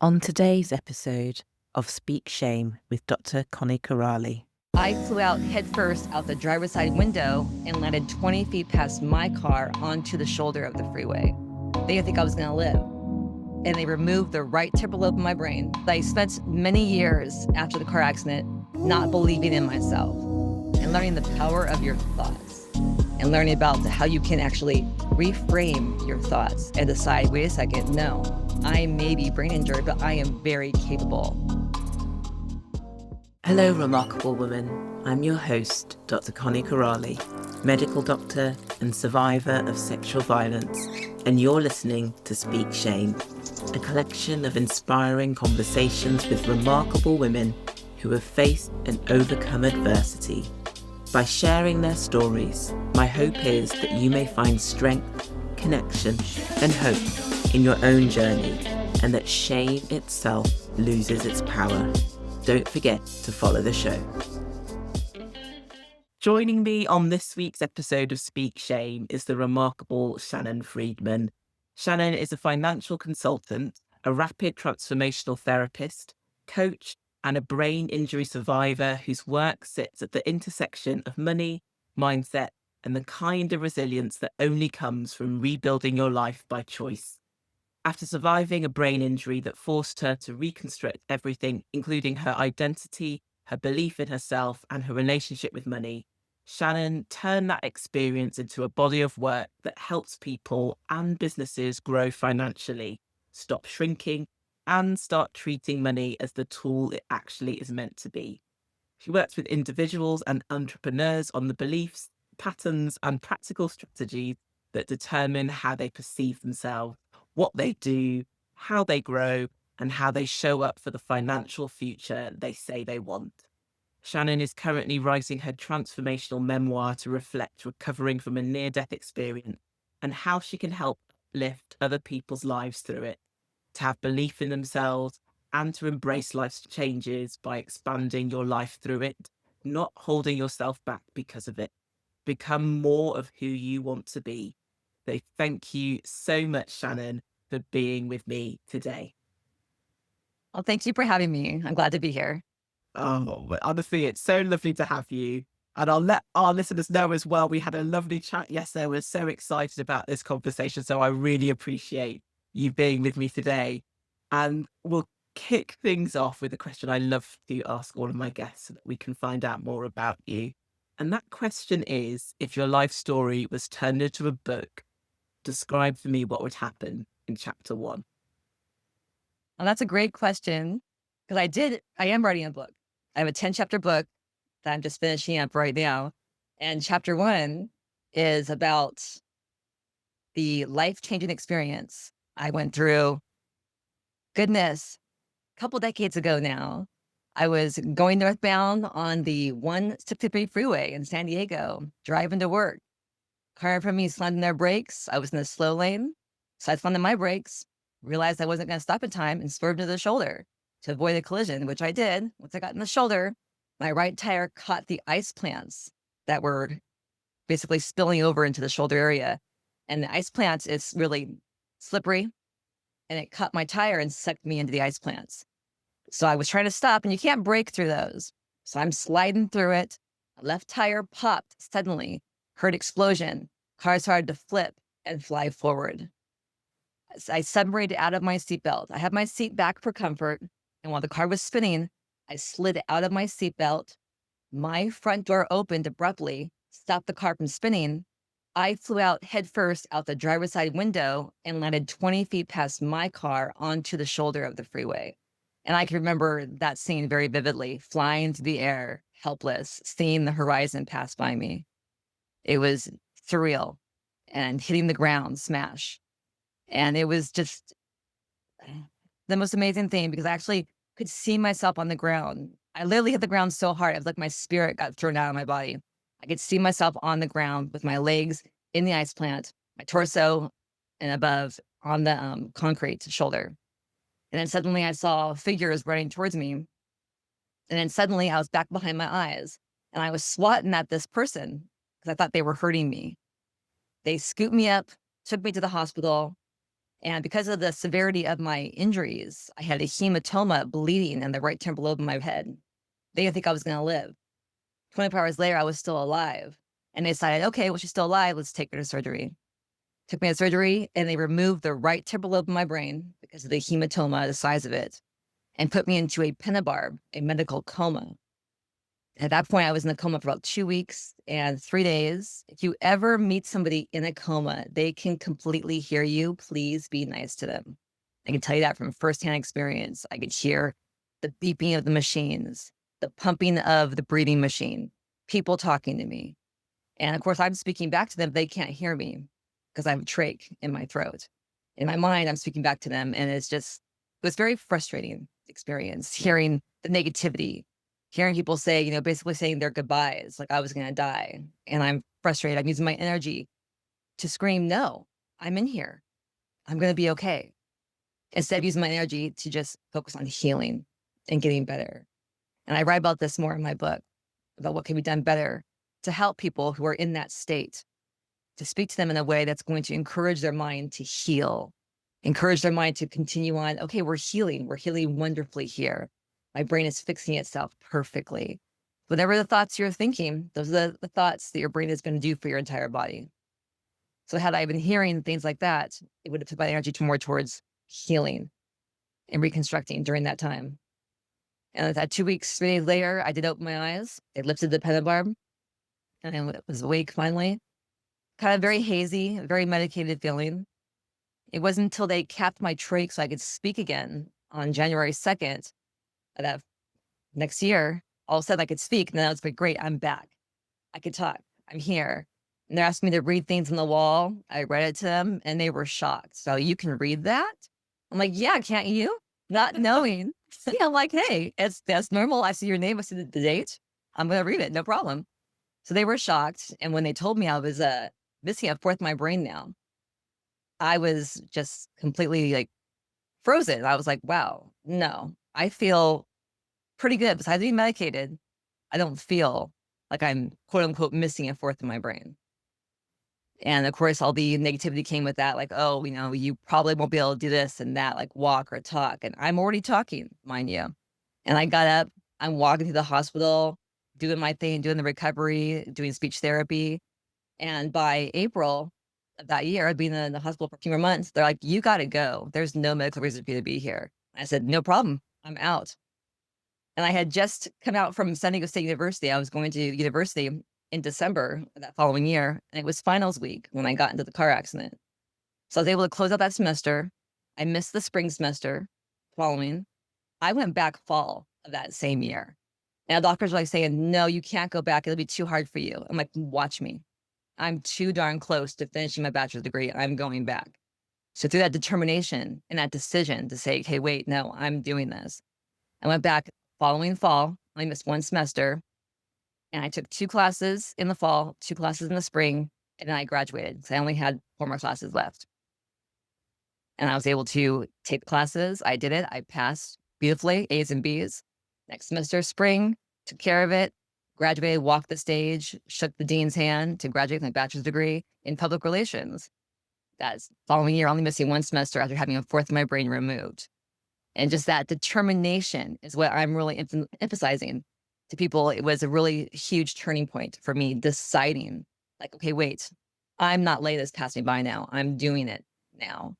On today's episode of Speak Shame with Dr. Connie. I flew out headfirst out the driver's side window and landed 20 feet past my car onto the shoulder of the freeway. They didn't think I was going to live. And they removed the right temporal lobe of my brain. I spent many years after the car accident not believing in myself and learning the power of your thoughts and learning about how you can actually reframe your thoughts and decide, wait a second, no, I may be brain injured, but I am very capable. Hello, remarkable woman. I'm your host, Dr. Connie, medical doctor and survivor of sexual violence, and you're listening to Speak Shame, a collection of inspiring conversations with remarkable women who have faced and overcome adversity. By sharing their stories, my hope is that you may find strength, connection, and hope in your own journey, and that shame itself loses its power. Don't forget to follow the show. Joining me on this week's episode of Speak Shame is the remarkable Shannon Freedman. Shannon is a financial consultant, a rapid transformational therapist, coach, and a brain injury survivor whose work sits at the intersection of money, mindset, and the kind of resilience that only comes from rebuilding your life by choice. After surviving a brain injury that forced her to reconstruct everything, including her identity, her belief in herself, and her relationship with money, Shannon turned that experience into a body of work that helps people and businesses grow financially, stop shrinking, and start treating money as the tool it actually is meant to be. She works with individuals and entrepreneurs on the beliefs, patterns, and practical strategies that determine how they perceive themselves, what they do, how they grow, and how they show up for the financial future they say they want. Shannon is currently writing her transformational memoir to reflect recovering from a near-death experience and how she can help lift other people's lives through it, to have belief in themselves and to embrace life's changes by expanding your life through it, not holding yourself back because of it. Become more of who you want to be. So thank you so much, Shannon, for being with me today. Well, thank you for having me. I'm glad to be here. Oh, but honestly, it's so lovely to have you. And I'll let our listeners know as well. We had a lovely chat yesterday. We're so excited about this conversation. So I really appreciate you being with me today. And we'll kick things off with a question I love to ask all of my guests so that we can find out more about you. And that question is, if your life story was turned into a book, describe for me what would happen in chapter 1. Well, that's a great question because I am writing a book. I have a 10-chapter book that I'm just finishing up right now. And chapter 1 is about the life-changing experience I went through. Goodness, a couple decades ago now, I was going northbound on the 163 freeway in San Diego, driving to work. Car in front of me slammed on their brakes. I was in the slow lane, so I slammed on my brakes, realized I wasn't going to stop in time, and swerved to the shoulder to avoid a collision, which I did. Once I got in the shoulder, my right tire caught the ice plants that were basically spilling over into the shoulder area. And the ice plants is really slippery, and it cut my tire and sucked me into the ice plants. So I was trying to stop, and you can't brake through those. So I'm sliding through it. My left tire popped suddenly, heard explosion. Car started to flip and fly forward. I separated out of my seatbelt. I had my seat back for comfort, and while the car was spinning, I slid out of my seatbelt. My front door opened abruptly, stopped the car from spinning. I flew out headfirst out the driver's side window and landed 20 feet past my car onto the shoulder of the freeway. And I can remember that scene very vividly, flying through the air, helpless, seeing the horizon pass by me. It was surreal, and hitting the ground, smash. And it was just the most amazing thing because I actually could see myself on the ground. I literally hit the ground so hard, it was like my spirit got thrown out of my body. I could see myself on the ground with my legs in the ice plant, my torso and above on the concrete shoulder. And then suddenly I saw figures running towards me. And then suddenly I was back behind my eyes and I was swatting at this person because I thought they were hurting me. They scooped me up, took me to the hospital. And because of the severity of my injuries, I had a hematoma bleeding in the right temporal lobe of my head. They didn't think I was going to live. 24 hours later, I was still alive. And they decided, okay, well, she's still alive. Let's take her to surgery. Took me to surgery, and they removed the right temporal lobe of my brain because of the hematoma, the size of it, and put me into a pentabarb, a medical coma. At that point, I was in a coma for about 2 weeks and 3 days. If you ever meet somebody in a coma, they can completely hear you. Please be nice to them. I can tell you that from firsthand experience. I could hear the beeping of the machines, the pumping of the breathing machine, people talking to me. And of course, I'm speaking back to them. They can't hear me because I have a trach in my throat. In my mind, I'm speaking back to them. And it was very frustrating experience hearing the negativity, hearing people say, basically saying their goodbyes, like I was going to die. And I'm frustrated. I'm using my energy to scream, no, I'm in here. I'm going to be okay. Instead of using my energy to just focus on healing and getting better. And I write about this more in my book about what can be done better to help people who are in that state, to speak to them in a way that's going to encourage their mind to heal, encourage their mind to continue on. Okay, we're healing. We're healing wonderfully here. My brain is fixing itself perfectly. Whatever the thoughts you're thinking, those are the thoughts that your brain is going to do for your entire body. So had I been hearing things like that, it would have put my energy more towards healing and reconstructing during that time. And that 2 weeks, 3 days later, I did open my eyes. They lifted the pentabarb, and I was awake finally. Kind of very hazy, very medicated feeling. It wasn't until they capped my trach so I could speak again on January 2nd of that next year. All of a sudden I could speak, and then I was like, great, I'm back. I could talk. I'm here. And they're asking me to read things on the wall. I read it to them, and they were shocked. So you can read that? I'm like, yeah, can't you? Not knowing. Yeah, I'm like, hey, that's normal. I see your name. I see the date. I'm going to read it. No problem. So they were shocked. And when they told me I was missing a fourth of my brain now, I was just completely like frozen. I was like, wow, no, I feel pretty good. Besides being medicated, I don't feel like I'm quote unquote missing a fourth of my brain. And of course, all the negativity came with that, like, oh, you probably won't be able to do this and that, like walk or talk. And I'm already talking, mind you. And I got up, I'm walking to the hospital, doing my thing, doing the recovery, doing speech therapy. And by April of that year, I'd been in the hospital for a few more months. They're like, you got to go. There's no medical reason for you to be here. I said, no problem. I'm out. And I had just come out from San Diego State University. I was going to university in December of that following year. And it was finals week when I got into the car accident. So I was able to close out that semester. I missed the spring semester following. I went back fall of that same year. And the doctors were like saying, no, you can't go back. It'll be too hard for you. I'm like, watch me. I'm too darn close to finishing my bachelor's degree. I'm going back. So through that determination and that decision to say, hey, wait, no, I'm doing this. I went back following fall. I missed one semester. And I took 2 classes in the fall, 2 classes in the spring, and then I graduated. So I only had 4 more classes left. And I was able to take classes. I did it. I passed beautifully, A's and B's. Next semester, spring, took care of it, graduated, walked the stage, shook the dean's hand to graduate with my bachelor's degree in public relations. That's following year, only missing one semester after having a fourth of my brain removed. And just that determination is what I'm really emphasizing to people. It was a really huge turning point for me deciding, like, okay, wait, I'm not letting this pass me by now. I'm doing it now.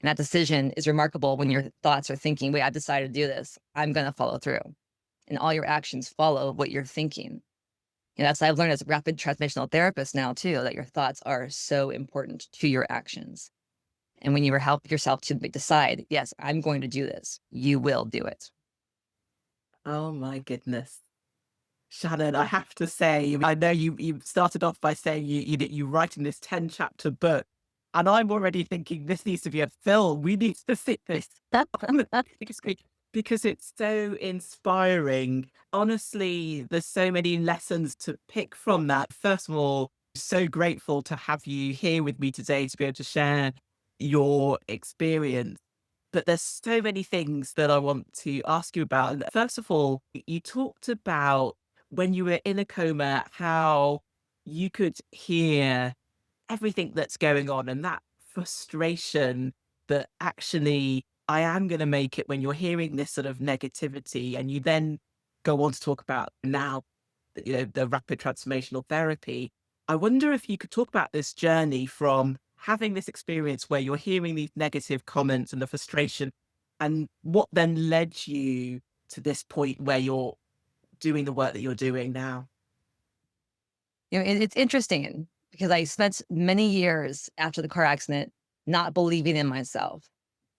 And that decision is remarkable when your thoughts are thinking, wait, I've decided to do this. I'm going to follow through. And all your actions follow what you're thinking. And that's what I've learned as a rapid transformational therapist now, too, that your thoughts are so important to your actions. And when you help yourself to decide, yes, I'm going to do this, you will do it. Oh my goodness. Shannon, I have to say, I know you started off by saying you writing this 10-chapter book, and I'm already thinking this needs to be a film. We need to sit this on the big screen because it's so inspiring. Honestly, there's so many lessons to pick from that. First of all, so grateful to have you here with me today to be able to share your experience. But there's so many things that I want to ask you about. And first of all, you talked about when you were in a coma, how you could hear everything that's going on and that frustration that actually I am going to make it, when you're hearing this sort of negativity and you then go on to talk about now, the rapid transformational therapy. I wonder if you could talk about this journey from having this experience where you're hearing these negative comments and the frustration, and what then led you to this point where you're doing the work that you're doing now. It's interesting because I spent many years after the car accident not believing in myself,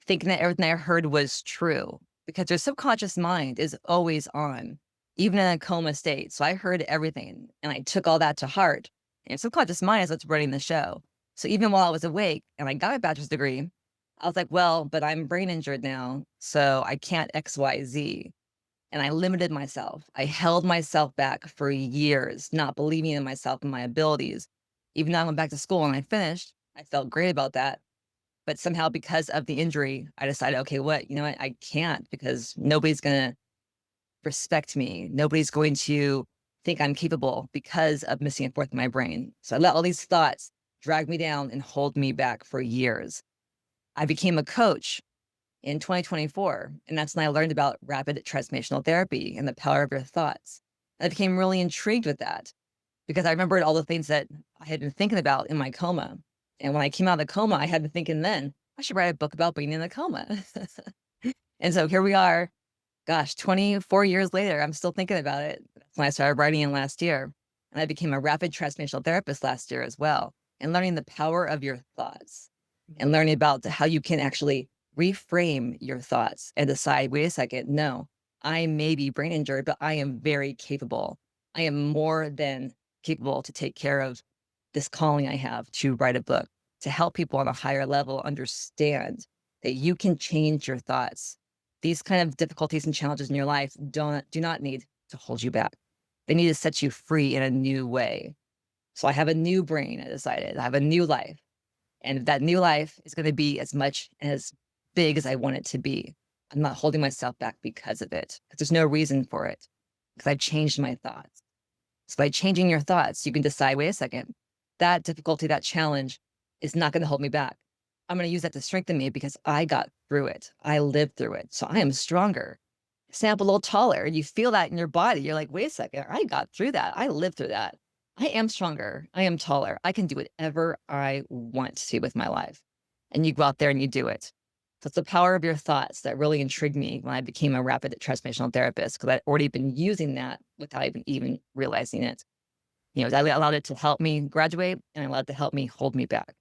thinking that everything I heard was true because your subconscious mind is always on, even in a coma state. So I heard everything and I took all that to heart. And your subconscious mind is what's running the show. So even while I was awake and I got a bachelor's degree, I was like, well, but I'm brain injured now. So I can't XYZ. And I limited myself. I held myself back for years, not believing in myself and my abilities. Even though I went back to school and I finished, I felt great about that. But somehow, because of the injury, I decided, okay, what, what? I can't because nobody's going to respect me. Nobody's going to think I'm capable because of missing a fourth in my brain. So I let all these thoughts drag me down and hold me back for years. I became a coach in 2024. And that's when I learned about rapid transformational therapy and the power of your thoughts. I became really intrigued with that because I remembered all the things that I had been thinking about in my coma. And when I came out of the coma, I had been thinking then, I should write a book about being in a coma. And so here we are, gosh, 24 years later, I'm still thinking about it. That's when I started writing it last year. And I became a rapid transformational therapist last year as well, and learning the power of your thoughts and learning about how you can actually reframe your thoughts and decide, wait a second, no, I may be brain injured, but I am very capable. I am more than capable to take care of this calling I have to write a book, to help people on a higher level understand that you can change your thoughts. These kind of difficulties and challenges in your life do not need to hold you back. They need to set you free in a new way. So I have a new brain, I decided. I have a new life. And that new life is going to be as much and as big as I want it to be. I'm not holding myself back because of it, because there's no reason for it, because I've changed my thoughts. So by changing your thoughts, you can decide, wait a second, that difficulty, that challenge is not going to hold me back. I'm going to use that to strengthen me because I got through it. I lived through it. So I am stronger. Stand up a little taller and you feel that in your body. You're like, wait a second, I got through that. I lived through that. I am stronger. I am taller. I can do whatever I want to with my life. And you go out there and you do it. So it's the power of your thoughts that really intrigued me when I became a rapid transformational therapist, because I'd already been using that without even realizing it. I allowed it to help me graduate and I allowed it to help me hold me back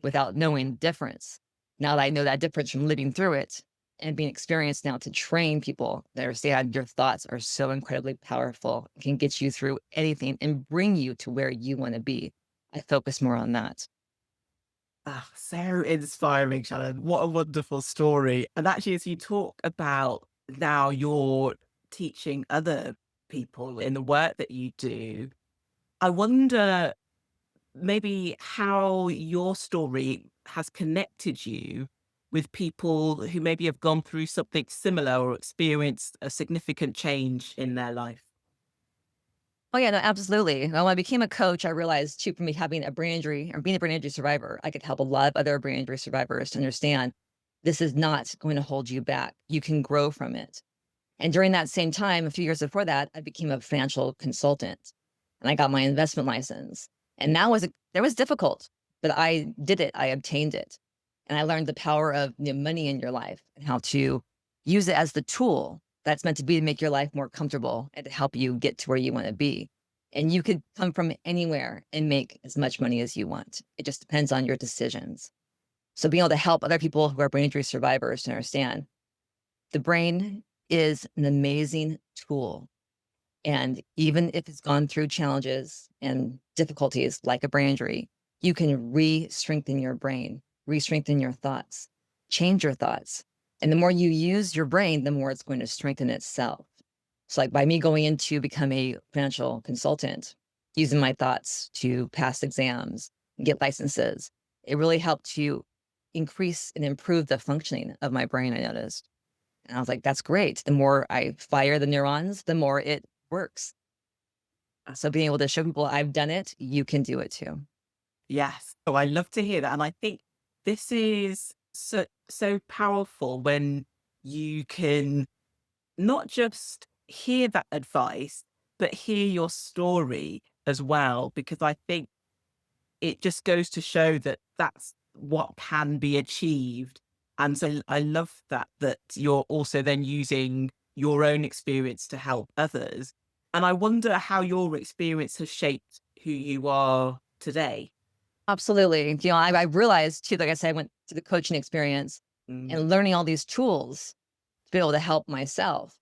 without knowing the difference. Now that I know that difference from living through it and being experienced now to train people that understand your thoughts are so incredibly powerful, can get you through anything and bring you to where you want to be. I focus more on that. Ah, so inspiring, Shannon. What a wonderful story. And actually, as you talk about now you're teaching other people in the work that you do, I wonder maybe how your story has connected you with people who maybe have gone through something similar or experienced a significant change in their life. Oh yeah, no, absolutely. When I became a coach, I realized too, for me having a brain injury or being a brain injury survivor, I could help a lot of other brain injury survivors to understand this is not going to hold you back. You can grow from it. And during that same time, a few years before that, I became a financial consultant and I got my investment license. And that was difficult, but I did it. I obtained it. And I learned the power of money in your life and how to use it as the tool that's meant to be to make your life more comfortable and to help you get to where you want to be. And you could come from anywhere and make as much money as you want. It just depends on your decisions. So being able to help other people who are brain injury survivors to understand the brain is an amazing tool. And even if it's gone through challenges and difficulties like a brain injury, you can re-strengthen your brain, re-strengthen your thoughts, change your thoughts. And the more you use your brain, the more it's going to strengthen itself. So like by me going into become a financial consultant, using my thoughts to pass exams, get licenses, it really helped to increase and improve the functioning of my brain, I noticed. And I was like, that's great. The more I fire the neurons, the more it works. So being able to show people I've done it, you can do it too. Yes. Oh, I love to hear that. And I think this is So powerful when you can not just hear that advice, but hear your story as well, because I think it just goes to show that that's what can be achieved. And so I love that you're also then using your own experience to help others. And I wonder how your experience has shaped who you are today. Absolutely. I realized too, like I said, I went to the coaching experience Mm, and learning all these tools to be able to help myself.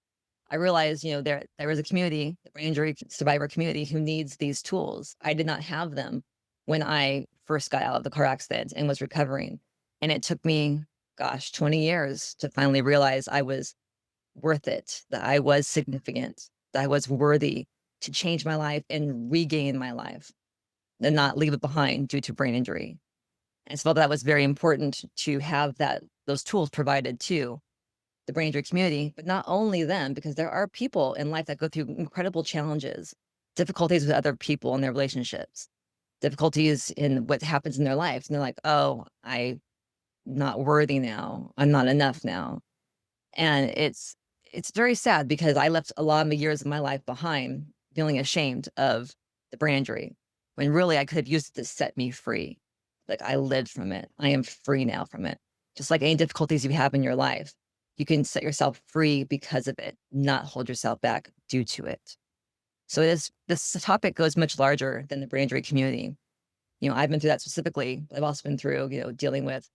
I realized, there is a community, the brain injury survivor community, who needs these tools. I did not have them when I first got out of the car accident and was recovering. And it took me, gosh, 20 years to finally realize I was worth it, that I was significant, that I was worthy to change my life and regain my life and not leave it behind due to brain injury. And so that was very important to have those tools provided to the brain injury community, but not only them, because there are people in life that go through incredible challenges, difficulties with other people in their relationships, difficulties in what happens in their lives. And they're like, oh, I'm not worthy now. I'm not enough now. And it's very sad because I left a lot of the years of my life behind feeling ashamed of the brain injury when really I could have used it to set me free. Like I lived from it. I am free now from it. Just like any difficulties you have in your life, you can set yourself free because of it, not hold yourself back due to it. So this topic goes much larger than the brain injury community. I've been through that specifically, but I've also been through, dealing with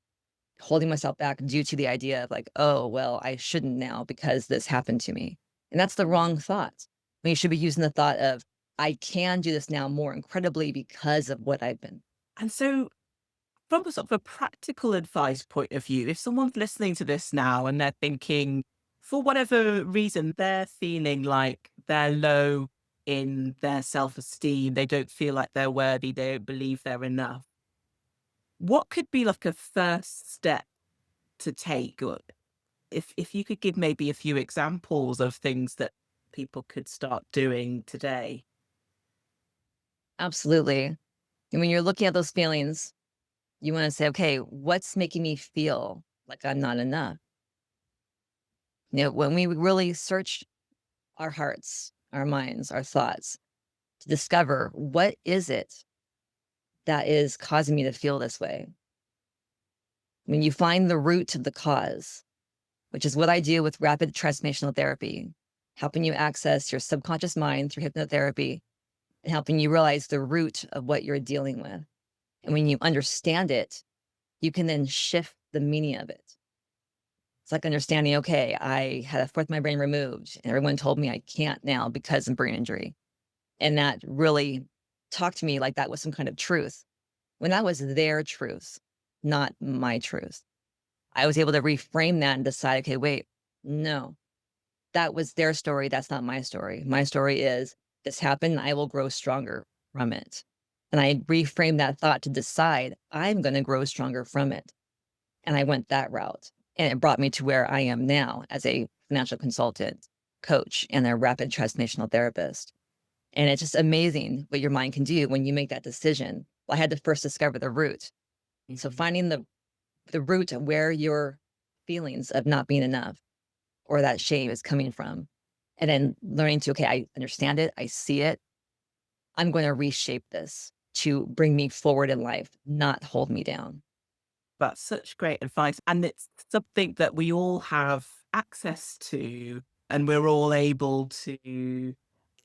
holding myself back due to the idea of like, oh, well, I shouldn't now because this happened to me. And that's the wrong thought. I mean, you should be using the thought of, I can do this now more incredibly because of what I've been. And so, from a sort of a practical advice point of view, if someone's listening to this now and they're thinking, for whatever reason, they're feeling like they're low in their self esteem, they don't feel like they're worthy, they don't believe they're enough, what could be like a first step to take? Or if you could give maybe a few examples of things that people could start doing today. Absolutely. And when you're looking at those feelings, you want to say, okay, what's making me feel like I'm not enough? When we really search our hearts, our minds, our thoughts to discover what is it that is causing me to feel this way. When you find the root of the cause, which is what I do with rapid transformational therapy, helping you access your subconscious mind through hypnotherapy and helping you realize the root of what you're dealing with. And when you understand it, you can then shift the meaning of it. It's like understanding, okay, I had a fourth of my brain removed and everyone told me I can't now because of brain injury. And that really talked to me like that was some kind of truth when that was their truth, not my truth. I was able to reframe that and decide, okay, wait, no, that was their story. That's not my story. My story is this happened. I will grow stronger from it. And I reframed that thought to decide I'm going to grow stronger from it. And I went that route. And it brought me to where I am now as a financial consultant, coach, and a rapid transformational therapist. And it's just amazing what your mind can do when you make that decision. Well, I had to first discover the root. So Mhm. finding the root of where your feelings of not being enough or that shame is coming from. And then learning to, okay, I understand it, I see it. I'm going to reshape this to bring me forward in life, not hold me down. That's such great advice. And it's something that we all have access to, and we're all able to.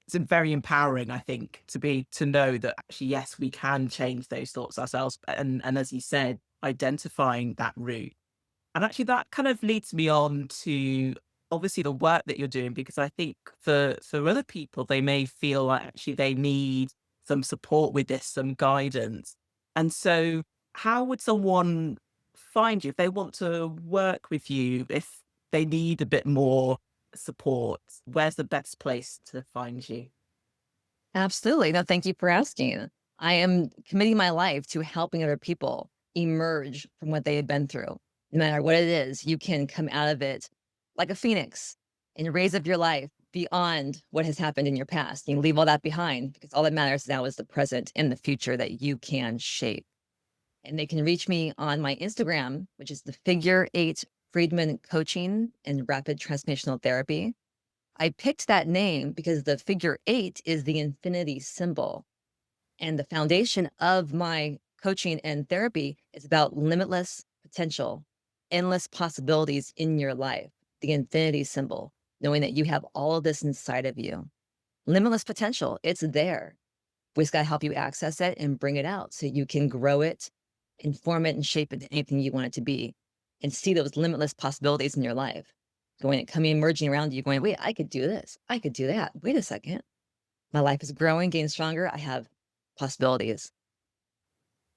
It's very empowering, I think, to know that actually, yes, we can change those thoughts ourselves. And as you said, identifying that route. And actually, that kind of leads me on to obviously the work that you're doing, because I think for other people, they may feel like actually they need some support with this, some guidance. And so, how would someone find you if they want to work with you, if they need a bit more support? Where's the best place to find you? Absolutely. No, thank you for asking. I am committing my life to helping other people emerge from what they had been through. No matter what it is, you can come out of it like a phoenix and raise up your life beyond what has happened in your past. You leave all that behind because all that matters now is the present and the future that you can shape. And they can reach me on my Instagram, which is the Figure Eight Freedman Coaching and Rapid Transformational Therapy. I picked that name because the figure eight is the infinity symbol. And the foundation of my coaching and therapy is about limitless potential, endless possibilities in your life, the infinity symbol, knowing that you have all of this inside of you. Limitless potential, it's there. We just got to help you access it and bring it out so you can grow it, inform it, and shape it to anything you want it to be and see those limitless possibilities in your life. Going coming emerging around you, going, wait, I could do this. I could do that. Wait a second. My life is growing, getting stronger. I have possibilities.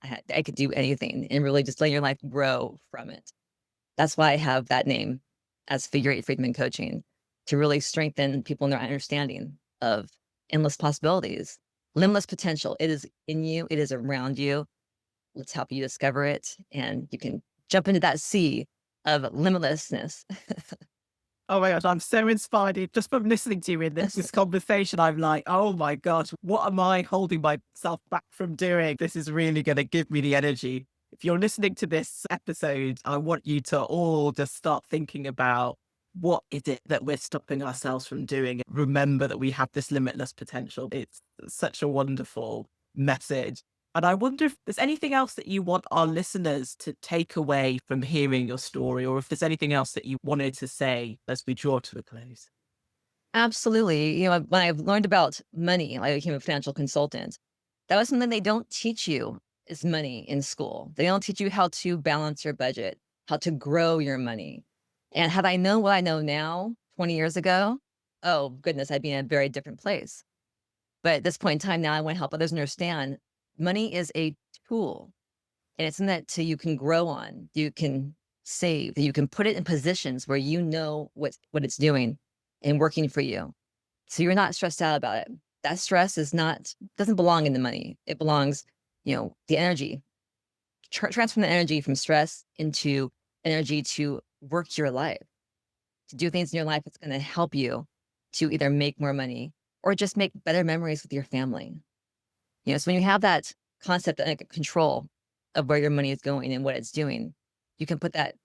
I could do anything and really just let your life grow from it. That's why I have that name as Figure Eight Freedman Coaching, to really strengthen people in their understanding of endless possibilities, limitless potential. It is in you, it is around you. Let's help you discover it, and you can jump into that sea of limitlessness. Oh my gosh, I'm so inspired just from listening to you in this conversation. I'm like, oh my gosh, what am I holding myself back from doing? This is really going to give me the energy. If you're listening to this episode, I want you to all just start thinking about what is it that we're stopping ourselves from doing. Remember that we have this limitless potential. It's such a wonderful message. And I wonder if there's anything else that you want our listeners to take away from hearing your story, or if there's anything else that you wanted to say as we draw to a close. Absolutely. When I've learned about money, I became a financial consultant. That was something they don't teach you is money in school. They don't teach you how to balance your budget, how to grow your money. And had I known what I know now, 20 years ago, oh goodness, I'd be in a very different place. But at this point in time now, I want to help others understand money is a tool, and it's in that so you can grow on, you can save, you can put it in positions where you know what it's doing and working for you. So you're not stressed out about it. That stress is not doesn't belong in the money. It belongs, the energy. Transform the energy from stress into energy to work your life, to do things in your life that's going to help you to either make more money or just make better memories with your family. So when you have that concept and control of where your money is going and what it's doing, you can put that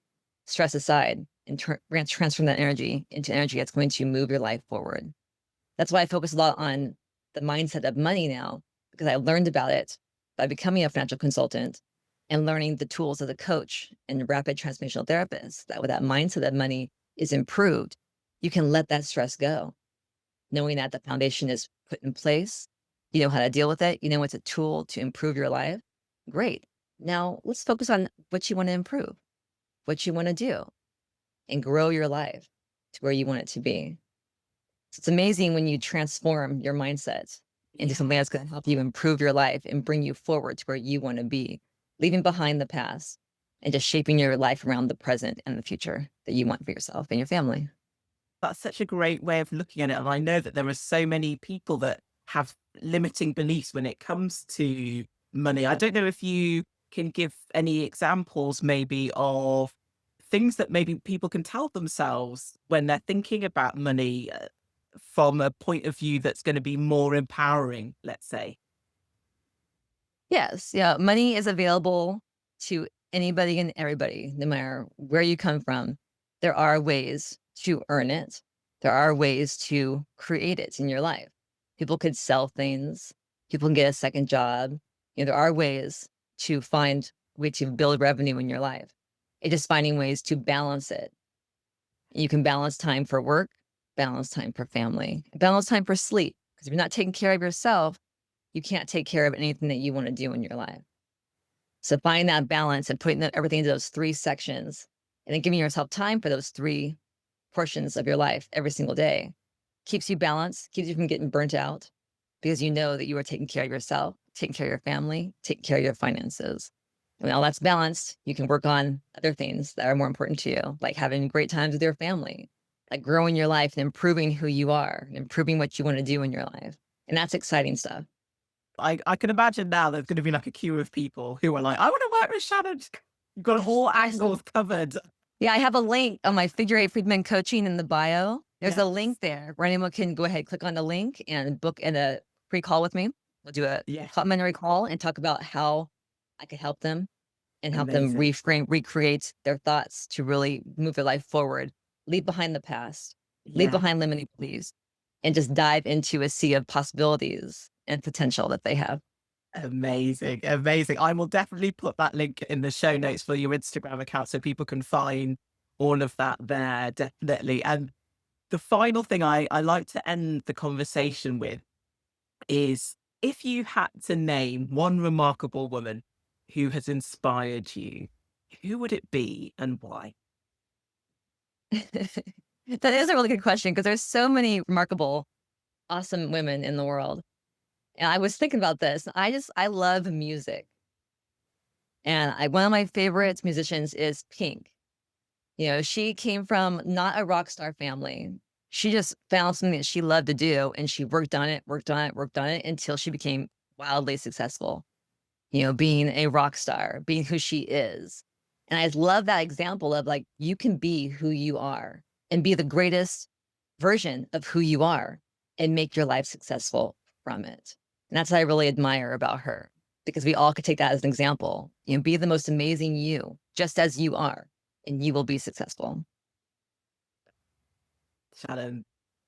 stress aside and transform that energy into energy that's going to move your life forward. That's why I focus a lot on the mindset of money now, because I learned about it by becoming a financial consultant and learning the tools as a coach and rapid transformational therapist. That with that mindset of money is improved, you can let that stress go, knowing that the foundation is put in place. You know how to deal with it. You know it's a tool to improve your life. Great. Now let's focus on what you want to improve, what you want to do, and grow your life to where you want it to be. So it's amazing when you transform your mindset into something that's going to help you improve your life and bring you forward to where you want to be, leaving behind the past and just shaping your life around the present and the future that you want for yourself and your family. That's such a great way of looking at it. And I know that there are so many people that have limiting beliefs when it comes to money. I don't know if you can give any examples, maybe, of things that maybe people can tell themselves when they're thinking about money from a point of view that's going to be more empowering, let's say. Yes, yeah, money is available to anybody and everybody, no matter where you come from. There are ways to earn it. There are ways to create it in your life. People could sell things. People can get a second job. There are ways to find way to build revenue in your life. It's just finding ways to balance it. You can balance time for work, balance time for family, balance time for sleep. Because if you're not taking care of yourself, you can't take care of anything that you want to do in your life. So find that balance and putting everything into those three sections and then giving yourself time for those three portions of your life every single day keeps you balanced, keeps you from getting burnt out because you know that you are taking care of yourself, taking care of your family, taking care of your finances. When all that's balanced, you can work on other things that are more important to you, like having great times with your family, like growing your life and improving who you are, and improving what you want to do in your life. And that's exciting stuff. I can imagine now there's going to be like a queue of people who are like, I want to work with Shannon. You've got all angles covered. Yeah, I have a link on my Figure Eight Freedman coaching in the bio. There's a Yes. link there where anyone can go ahead, click on the link and book in a free call with me. We'll do a Yes. complimentary call and talk about how I could help them and help them Amazing. recreate their thoughts to really move their life forward, leave behind the past, leave Yeah. behind limiting beliefs, and just dive into a sea of possibilities and potential that they have. Amazing. Amazing. I will definitely put that link in the show notes for your Instagram account so people can find all of that there. Definitely. And the final thing I like to end the conversation with is if you had to name one remarkable woman who has inspired you, who would it be and why? That is a really good question because there's so many remarkable, awesome women in the world. And I was thinking about this. I love music. And one of my favorite musicians is Pink. She came from not a rock star family. She just found something that she loved to do and she worked on it, worked on it, worked on it until she became wildly successful, being a rock star, being who she is. And I love that example of like, you can be who you are and be the greatest version of who you are and make your life successful from it. And that's what I really admire about her because we all could take that as an example. Be the most amazing you, just as you are, and you will be successful. Shannon,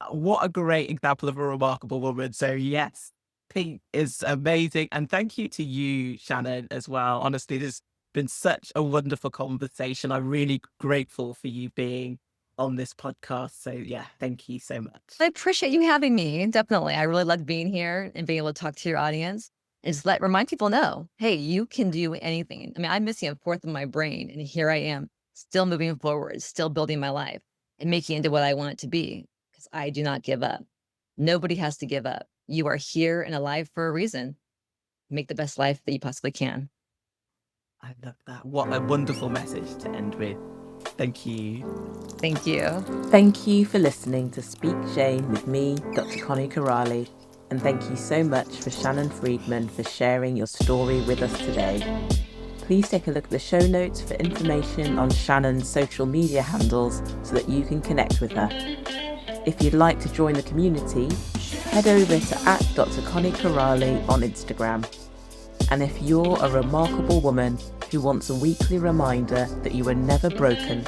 what a great example of a remarkable woman. So, yes, Pink is amazing. And thank you to you, Shannon, as well. Honestly, this has been such a wonderful conversation. I'm really grateful for you being on this podcast. So, yeah, thank you so I much. appreciate you having me. Definitely. I really loved being here and being able to talk to your audience and just remind people know, hey, you can do anything. I mean, I'm missing a fourth of my brain, and here I am, still moving forward, still building my life and making it into what I want it to be because I do not give up. Nobody has to give up. You are here and alive for a reason. Make the best life that you possibly can. I love that. What a wonderful message to end with. Thank you. Thank you. Thank you for listening to Speak Shame with me, Dr. Connie Corrali. And thank you so much for Shannon Freedman for sharing your story with us today. Please take a look at the show notes for information on Shannon's social media handles so that you can connect with her. If you'd like to join the community, head over to @Dr. Connie Corrali on Instagram. And if you're a remarkable woman who wants a weekly reminder that you were never broken,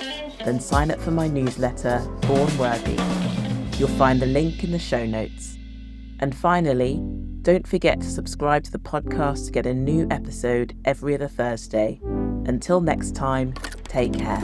then sign up for my newsletter, Born Worthy. You'll find the link in the show notes. And finally, don't forget to subscribe to the podcast to get a new episode every other Thursday. Until next time, take care.